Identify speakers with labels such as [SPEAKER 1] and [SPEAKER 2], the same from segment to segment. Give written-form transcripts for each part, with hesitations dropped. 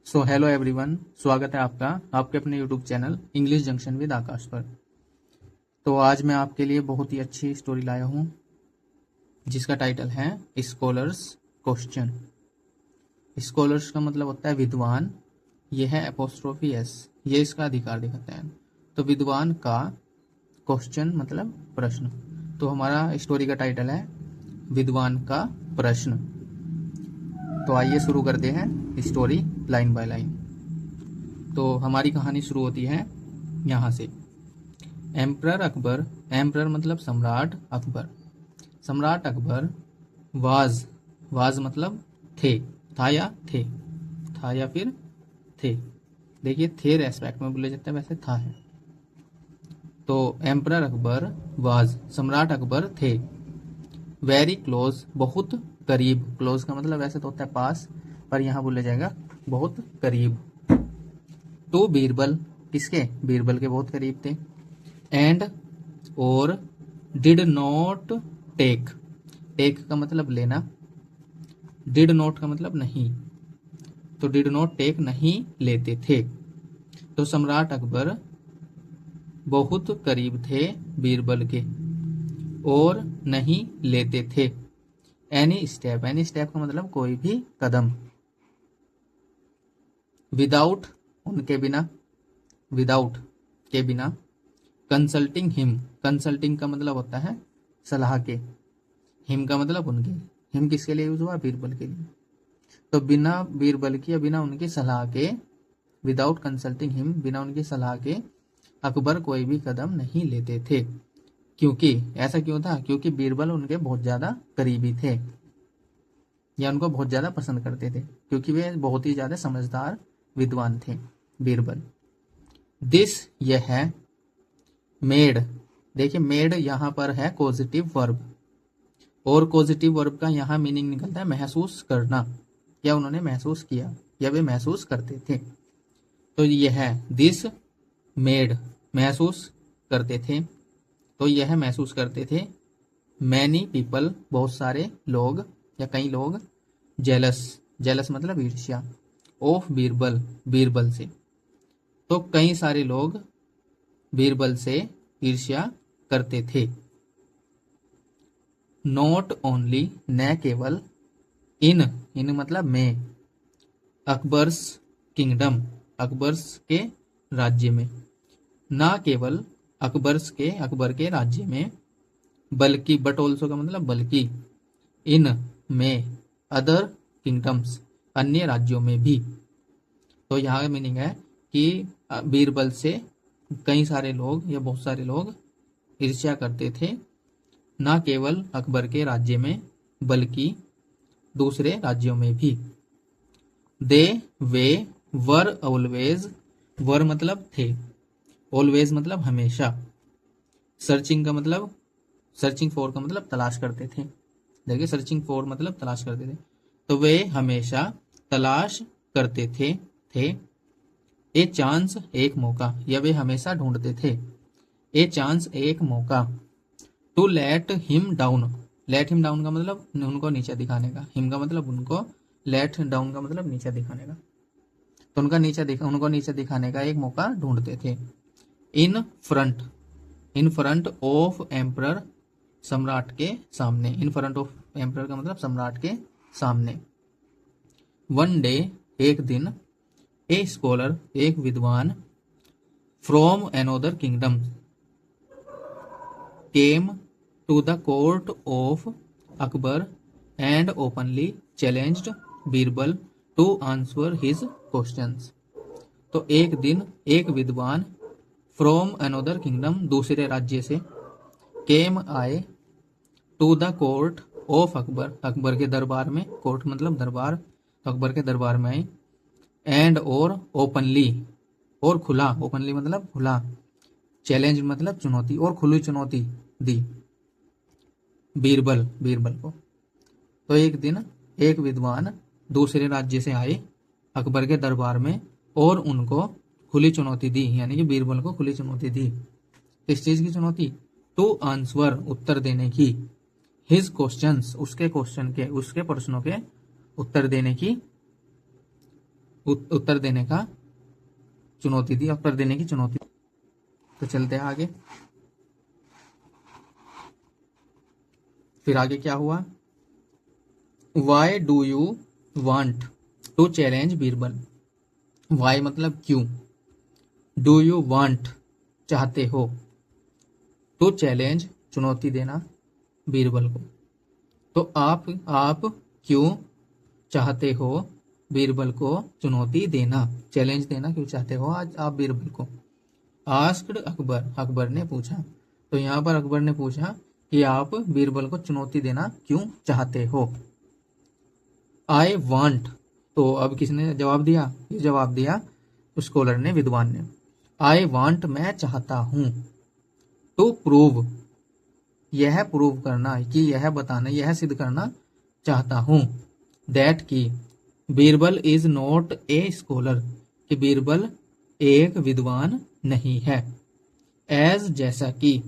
[SPEAKER 1] So hello everyone, स्वागत है आपका आपके अपने YouTube channel English junction with Akash पर। तो आज मैं आपके लिए बहुत ही अच्छी स्टोरी लाया हूँ जिसका टाइटल है स्कॉलर्स क्वेश्चन। स्कॉलर्स का मतलब होता है विद्वान, ये है एपोस्ट्रोफी एस, ये इसका अधिकार दिखाता है। तो विद्वान का क्वेश्चन मतलब प्रश्न। तो हमारा स्टोरी का टाइटल है विद्वान का प्रश्न। तो आइए शुरू करते हैं स्टोरी लाइन बाय लाइन। तो हमारी कहानी शुरू होती है यहाँ से। एम्परर अकबर, एम्परर मतलब सम्राट अकबर, सम्राट अकबर वाज मतलब थे, था या थे, था या फिर थे। देखिए थे रेस्पेक्ट में बोले जाते हैं, वैसे था है। तो एम्परर अकबर वाज, सम्राट अकबर थे, वेरी क्लोज बहुत करीब, क्लोज का मतलब वैसे तो होता है पास, पर यहाँ बोला जाएगा बहुत करीब। टू बीरबल, किसके? बीरबल के बहुत करीब थे। एंड और डिड नॉट टेक, टेक का मतलब लेना, डिड नॉट का मतलब नहीं, तो डिड नॉट टेक नहीं लेते थे। तो सम्राट अकबर बहुत करीब थे बीरबल के और नहीं लेते थे एनी स्टेप, एनी स्टेप का मतलब कोई भी कदम, विदाउट उनके बिना, विदाउट के बिना, कंसल्टिंग हिम, कंसल्टिंग का मतलब होता है सलाह के, हिम का मतलब उनके, हिम किसके लिए यूज हुआ? बीरबल के लिए। तो बिना बीरबल की या बिना उनकी सलाह के, विदाउट कंसल्टिंग हिम, बिना उनकी सलाह के अकबर कोई भी कदम नहीं लेते थे। क्योंकि ऐसा क्यों था? क्योंकि बीरबल उनके बहुत ज्यादा करीबी थे या उनको बहुत ज्यादा पसंद करते थे, क्योंकि वे बहुत ही ज्यादा समझदार विद्वान थे बीरबल। दिस यह है, मेड, देखिए मेड यहाँ पर है पॉजिटिव वर्ब, और पॉजिटिव वर्ब का यहाँ मीनिंग निकलता है महसूस करना, या उन्होंने महसूस किया या वे महसूस करते थे। तो यह है दिस मेड, महसूस करते थे, तो यह महसूस करते थे। मैनी पीपल, बहुत सारे लोग या कई लोग, जेलस, जेलस मतलब ईर्ष्या, ऑफ बीरबल, बीरबल से, तो कई सारे लोग बीरबल से ईर्ष्या करते थे। नॉट ओनली, न केवल, इन मतलब में, अकबर्स किंगडम, अकबर्स के राज्य में, ना केवल अकबर्स के, अकबर के राज्य में, बल्कि, बट ऑल्सो का मतलब बल्कि, इन में, अदर किंगडम्स, अन्य राज्यों में भी। तो यहाँ का मीनिंग है कि बीरबल से कई सारे लोग या बहुत सारे लोग ईर्ष्या करते थे, ना केवल अकबर के राज्य में बल्कि दूसरे राज्यों में भी। दे वे वर ऑलवेज, वर मतलब थे, ऑलवेज मतलब हमेशा, सर्चिंग का मतलब, सर्चिंग फॉर का मतलब तलाश करते थे। देखिए सर्चिंग फॉर मतलब तलाश करते थे, तो वे हमेशा तलाश करते थे। ए चांस, एक मौका, या वे हमेशा ढूंढते थे। ए चांस, एक मौका। To let him down, let him down का मतलब उनको नीचे दिखाने का, हिम का मतलब उनको, लेट डाउन का मतलब नीचे दिखाने का, तो उनको नीचे दिखाने का एक मौका ढूंढते थे। In front, in front of emperor, सम्राट के सामने, इन फ्रंट ऑफ एम्परर का मतलब सम्राट के सामने। वन डे, एक दिन, ए स्कॉलर, एक विद्वान, from another kingdom, came to the court of Akbar and openly challenged Birbal to answer his questions. तो एक दिन एक विद्वान, फ्रॉम अनोदर किंगडम, दूसरे राज्य से, केम आए, to the court of Akbar, Akbar के दरबार में, कोर्ट मतलब दरबार, अकबर के दरबार में आए, एंड और ओपनली, और खुला, ओपनली मतलब खुला, चैलेंज मतलब चुनौती, और खुली चुनौती दी बीरबल, बीरबल को। तो एक दिन एक विद्वान दूसरे राज्य से आए अकबर के दरबार में और उनको खुली चुनौती दी, यानी कि बीरबल को खुली चुनौती दी। किस चीज की चुनौती? टू आंसर, उत्तर देने की, हिज क्वेश्चंस, उसके क्वेश्चन के, उसके प्रश्नों के उत्तर देने की उत्तर देने का चुनौती दी, उत्तर देने की चुनौती। तो चलते हैं आगे। फिर आगे क्या हुआ? Why do you want to challenge Birbal. Why मतलब क्यों, डू यू वांट चाहते हो, टू चैलेंज चुनौती देना बीरबल को। तो आप क्यों चाहते हो बीरबल को चुनौती देना, चैलेंज देना क्यों चाहते हो आज आप बीरबल को? आस्क्ड अकबर, अकबर ने पूछा। तो यहाँ पर अकबर ने पूछा कि आप बीरबल को चुनौती देना क्यों चाहते हो। आई वांट, तो अब किसने जवाब दिया? ये जवाब दिया स्कॉलर ने, विद्वान ने। आई वांट, मैं चाहता हूं, टू प्रूव, यह प्रूव करना, कि यह बताना, यह सिद्ध करना चाहता हूं, दैट की Birbal is not a scholar, कि बीरबल एक विद्वान नहीं है। एज, जैसा कि,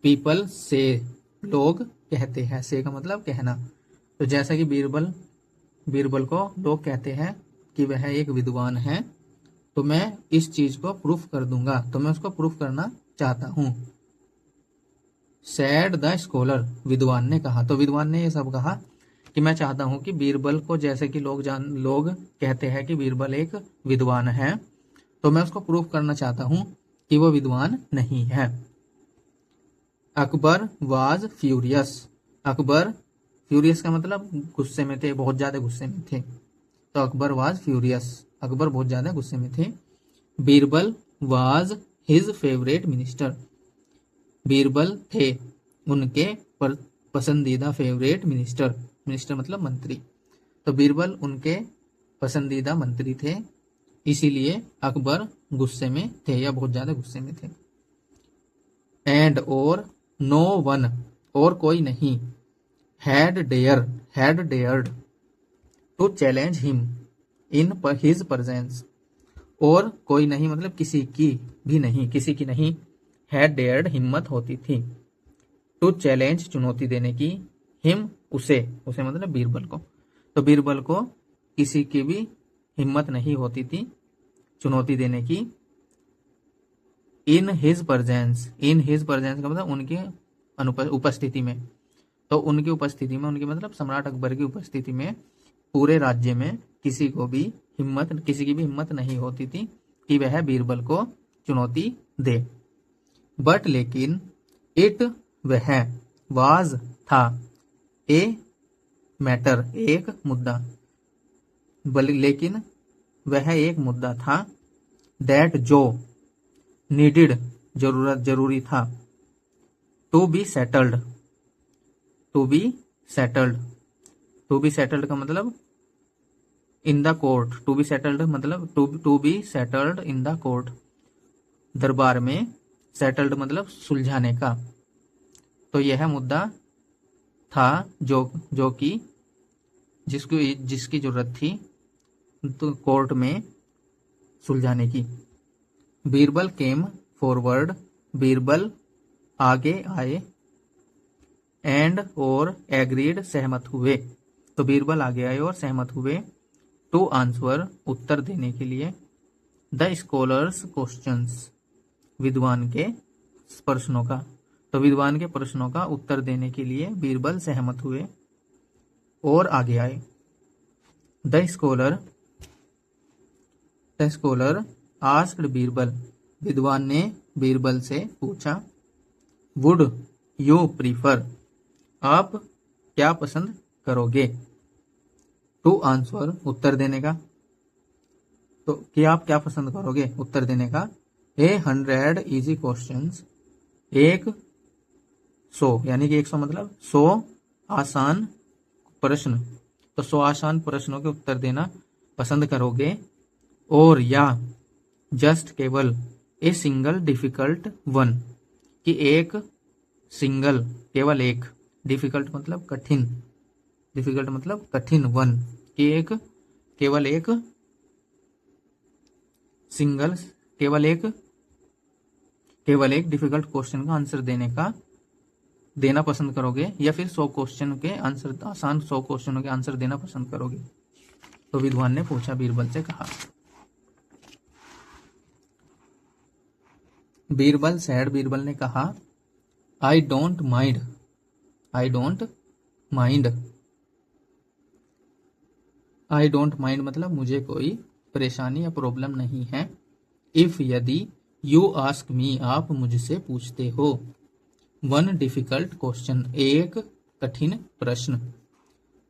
[SPEAKER 1] पीपल से, लोग कहते हैं, से का मतलब कहना। तो जैसा कि बीरबल को लोग कहते हैं कि वह एक विद्वान है, तो मैं इस चीज को प्रूफ कर दूंगा, तो मैं उसको प्रूफ करना चाहता हूं। सैड द स्कॉलर, विद्वान ने कहा। तो विद्वान ने ये सब कहा कि मैं चाहता हूं कि बीरबल को, जैसे कि लोग कहते हैं कि बीरबल एक विद्वान है, तो मैं उसको प्रूफ करना चाहता हूं कि वो विद्वान नहीं है। Akbar was furious, Akbar, furious का मतलब गुस्से में थे, बहुत ज्यादा गुस्से में थे। तो अकबर वाज फ्यूरियस, अकबर बहुत ज्यादा गुस्से में थे। Birbal was his favourite minister, Birbal थे उनके पसंदीदा फेवरेट मिनिस्टर, मिनिस्टर मतलब मंत्री। तो बीरबल उनके पसंदीदा मंत्री थे, इसीलिए अकबर गुस्से में थे या बहुत ज्यादा गुस्से में थे। एंड, और, नो वन, और कोई नहीं, had dared to challenge him in his presence, और कोई नहीं मतलब किसी की नहीं, हैड डेयर्ड हिम्मत होती थी, टू चैलेंज चुनौती देने की, हिम उसे मतलब बीरबल को। तो बीरबल को किसी की भी हिम्मत नहीं होती थी चुनौती देने की। इन हिज प्रेजेंस का मतलब उनकी उपस्थिति में। तो उनकी उपस्थिति में, उनकी मतलब सम्राट अकबर की उपस्थिति में पूरे राज्य में किसी की भी हिम्मत नहीं होती थी कि वह बीरबल को चुनौती दे। बट लेकिन, इट, वह, वाज, था, ए मैटर, एक मुद्दा, लेकिन वह एक मुद्दा था, दैट, जो, नीडेड, जरूरी था, टू बी सेटल्ड का मतलब in the court, to be settled मतलब to be settled in the court, दरबार में, सेटल्ड मतलब सुलझाने का। तो यह मुद्दा था जो कि जिसकी जरूरत थी तो कोर्ट में सुलझाने की। बीरबल केम फॉरवर्ड, बीरबल आगे आए, एंड, और, एग्रीड, सहमत हुए। तो बीरबल आगे आए और सहमत हुए, टू आंसर, उत्तर देने के लिए, द स्कॉलर्स क्वेश्चंस, विद्वान के प्रश्नों का। तो विद्वान के प्रश्नों का उत्तर देने के लिए बीरबल सहमत हुए और आगे आए। द स्कॉलर आस्क्ड बीरबल, विद्वान ने बीरबल से पूछा, वुड यू प्रीफर, आप क्या पसंद करोगे, टू आंसर, उत्तर देने का। तो कि आप क्या पसंद करोगे उत्तर देने का। 100 इजी क्वेश्चंस, 100 यानी कि 100 मतलब 100 आसान प्रश्न। तो 100 आसान प्रश्नों के उत्तर देना पसंद करोगे, और या जस्ट केवल ए सिंगल डिफिकल्ट वन, कि एक सिंगल केवल एक, डिफिकल्ट मतलब कठिन वन, कि एक केवल एक सिंगल केवल एक डिफिकल्ट क्वेश्चन का आंसर देना पसंद करोगे, या फिर 100 क्वेश्चन के आंसर, आसान 100 क्वेश्चनों के आंसर देना पसंद करोगे। तो विद्वान ने पूछा, बीरबल से कहा। बीरबल सैड, बीरबल ने कहा, I don't mind, I don't mind, I don't mind मतलब मुझे कोई परेशानी या प्रॉब्लम नहीं है। इफ यदि, यू आस्क मी आप मुझसे पूछते हो। वन डिफिकल्ट क्वेश्चन एक कठिन प्रश्न।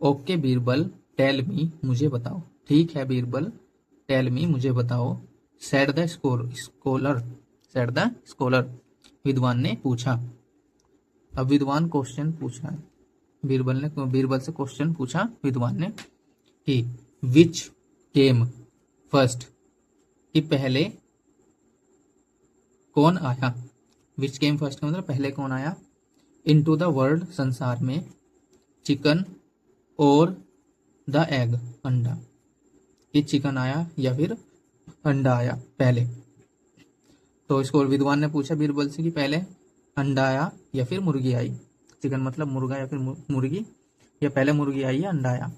[SPEAKER 1] ओके बीरबल टेल मी मुझे बताओ। ठीक है बीरबल, टेल मी मुझे बताओ। Said the scholar, said the scholar विद्वान ने पूछा। अब विद्वान क्वेश्चन पूछ रहा है, बीरबल से क्वेश्चन पूछा विद्वान ने कि विच केम फर्स्ट, कि पहले कौन आया। विच केम फर्स्ट का मतलब पहले कौन आया। इनटू द वर्ल्ड संसार में, चिकन और द एग अंडा, कि चिकन आया या फिर अंडा आया पहले। तो इसको विद्वान ने पूछा बीरबल से कि पहले अंडा आया या फिर मुर्गी आई। चिकन मतलब मुर्गा या फिर मुर्गी, या पहले मुर्गी आई या अंडा आया।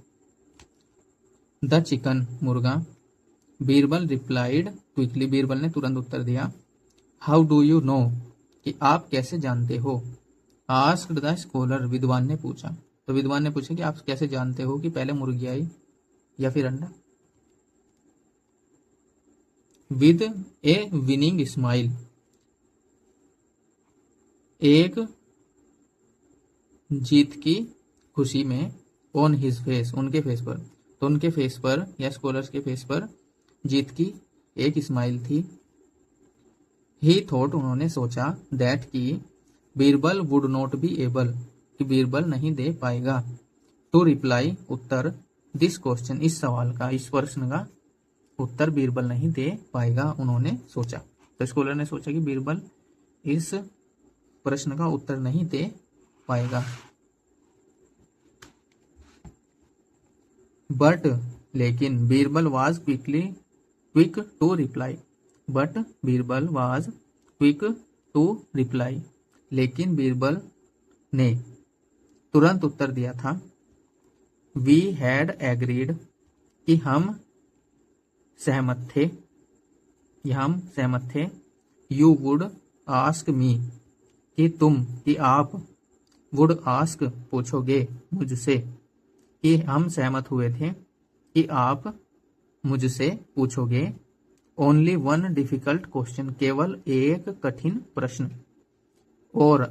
[SPEAKER 1] द चिकन मुर्गा। बीरबल रिप्लाइड क्विकली, बीरबल ने तुरंत उत्तर दिया। हाउ डू यू नो, कि आप कैसे जानते हो। आस्क्ड द स्कॉलर, विद्वान ने पूछा। तो विद्वान ने पूछा कि आप कैसे जानते हो कि पहले मुर्गी आई या फिर अंडा। विद ए विनिंग स्माइल, एक जीत की खुशी में, ऑन हिज फेस उनके फेस पर, तो उनके फेस पर या स्कॉलर्स के फेस पर जीत की एक स्माइल थी। ही थॉट उन्होंने सोचा, दैट कि Birbal would not be able, कि बीरबल नहीं दे पाएगा, टू रिप्लाई उत्तर, दिस क्वेश्चन इस सवाल का, इस प्रश्न का उत्तर बीरबल नहीं दे पाएगा उन्होंने सोचा। तो स्कॉलर ने सोचा कि बीरबल इस प्रश्न का उत्तर नहीं दे पाएगा। बट लेकिन, Birbal was quick to reply, but Birbal was quick to reply, लेकिन बीरबल ने तुरंत उत्तर दिया था। वी हैड एग्रीड, कि हम सहमत थे, यू वुड आस्क मी, कि आप, वुड आस्क पूछोगे मुझसे, कि हम सहमत हुए थे कि आप मुझसे पूछोगे। ओनली वन डिफिकल्ट क्वेश्चन, केवल एक कठिन प्रश्न। और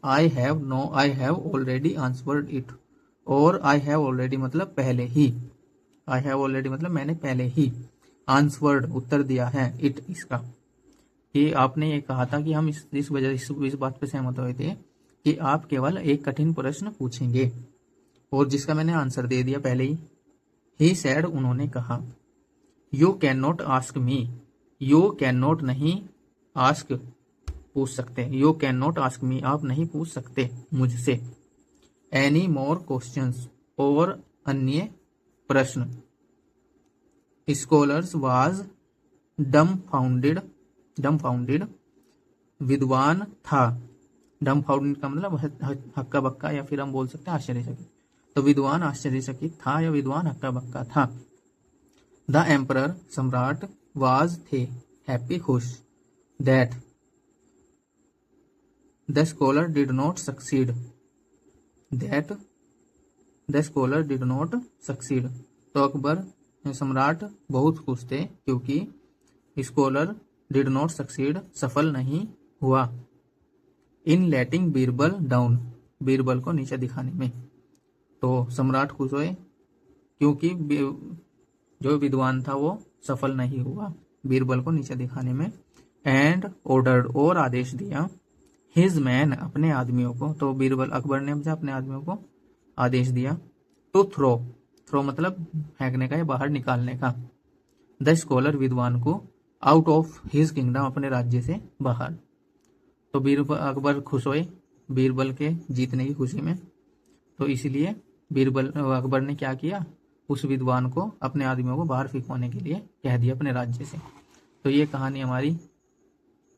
[SPEAKER 1] I have already answered it, और आई हैव ऑलरेडी मतलब पहले ही, आई हैव ऑलरेडी मतलब मैंने पहले ही, आंसवर्ड उत्तर दिया है, इट इसका, कि आपने ये कहा था कि हम इस बात पे सहमत हुए थे कि आप केवल एक कठिन प्रश्न पूछेंगे, और जिसका मैंने आंसर दे दिया पहले ही सैड उन्होंने कहा। You can not ask me, you can not नहीं, आस्क पूछ सकते, you can not ask me आप नहीं पूछ सकते मुझसे, एनी मोर क्वेश्चंस और अन्य प्रश्न। स्कॉलर्स वाज डम्फाउंडेड, विद्वान था, डम्फाउंडेड का मतलब हक्का बक्का, या फिर हम बोल सकते हैं आश्चर्यचकित। तो विद्वान आश्चर्यचकित था या विद्वान हक्का बक्का था। द एम्परर सम्राट वाज थे, हैप्पी खुश, that the scholar did not succeed, that the scholar did not succeed. तो अकबर सम्राट बहुत खुश थे क्योंकि स्कॉलर डिड नॉट सक्सीड सफल नहीं हुआ, इन लेटिंग बीरबल डाउन, बीरबल को नीचे दिखाने में। तो सम्राट खुश हुए क्योंकि जो विद्वान था वो सफल नहीं हुआ बीरबल को नीचे दिखाने में। एंड ऑर्डर्ड और आदेश दिया, हिज मैन अपने आदमियों को, तो बीरबल अकबर ने अपने आदमियों को आदेश दिया, टू थ्रो मतलब फेंकने का या बाहर निकालने का, द स्कॉलर विद्वान को, आउट ऑफ हिज किंगडम अपने राज्य से बाहर। तो अकबर खुश हुए बीरबल के जीतने की खुशी में, तो इसलिए अकबर ने क्या किया, उस विद्वान को अपने आदमियों को बाहर फेंकवाने के लिए कह दिया अपने राज्य से। तो ये कहानी हमारी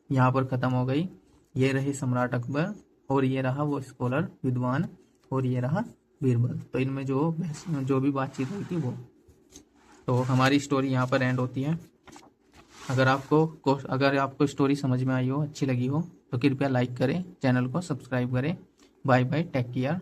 [SPEAKER 1] यहाँ पर खत्म हो गई। ये रहे सम्राट अकबर, और ये रहा वो स्कॉलर विद्वान, और ये रहा बीरबल। तो इनमें जो भी बातचीत हुई थी वो, तो हमारी स्टोरी यहाँ पर एंड होती है। अगर आपको स्टोरी समझ में आई हो, अच्छी लगी हो, तो कृपया लाइक करें, चैनल को सब्सक्राइब करें। Bye bye, take care.